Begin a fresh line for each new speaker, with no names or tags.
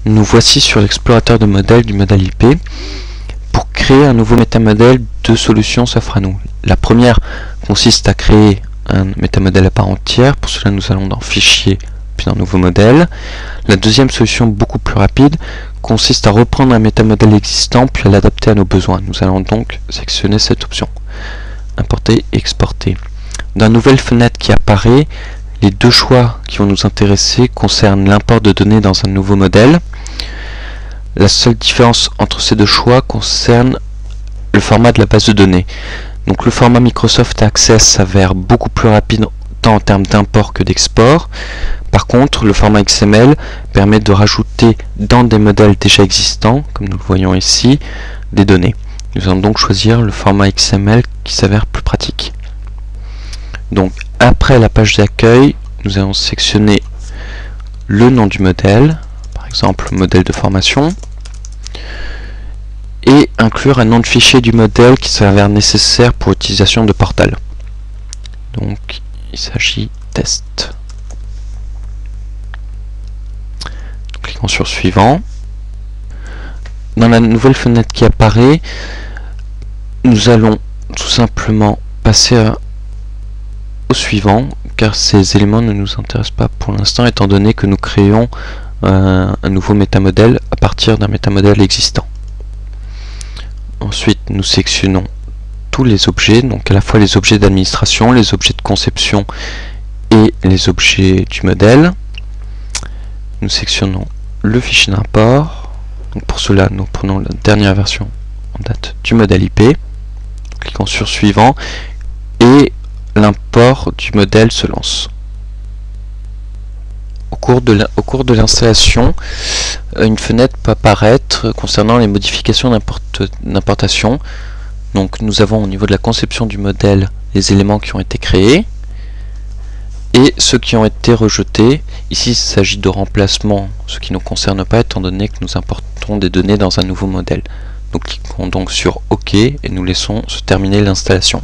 Nous voici sur l'explorateur de modèles du modèle IP. Pour créer un nouveau métamodèle, deux solutions s'offrent à nous. La première consiste à créer un métamodèle à part entière. Pour cela, nous allons dans Fichier, puis dans Nouveau modèle. La deuxième solution, beaucoup plus rapide, consiste à reprendre un métamodèle existant, puis à l'adapter à nos besoins. Nous allons donc sélectionner cette option. Importer et exporter. Dans la nouvelle fenêtre qui apparaît, les deux choix qui vont nous intéresser concernent l'import de données dans un nouveau modèle. La seule différence entre ces deux choix concerne le format de la base de données. Donc le format Microsoft Access s'avère beaucoup plus rapide tant en termes d'import que d'export. Par contre, le format XML permet de rajouter dans des modèles déjà existants, comme nous le voyons ici, des données. Nous allons donc choisir le format XML qui s'avère plus pratique. Donc après la page d'accueil, nous allons sélectionner le nom du modèle, par exemple modèle de formation, et inclure un nom de fichier du modèle qui s'avère nécessaire pour l'utilisation de Portal. Donc il s'agit test. Cliquons sur suivant. Dans la nouvelle fenêtre qui apparaît, nous allons tout simplement passer au suivant, car ces éléments ne nous intéressent pas pour l'instant, étant donné que nous créons un nouveau métamodèle à partir d'un métamodèle existant. Ensuite, nous sélectionnons tous les objets, donc à la fois les objets d'administration, les objets de conception et les objets du modèle. Nous sélectionnons le fichier d'import. Donc pour cela, nous prenons la dernière version en date du modèle IP. Cliquons sur suivant et l'import du modèle se lance. Au cours de l'installation, une fenêtre peut apparaître concernant les modifications d'importation. Donc nous avons au niveau de la conception du modèle les éléments qui ont été créés et ceux qui ont été rejetés. Ici il s'agit de remplacement, ce qui ne nous concerne pas étant donné que nous importons des données dans un nouveau modèle. Donc cliquons donc sur OK et nous laissons se terminer l'installation.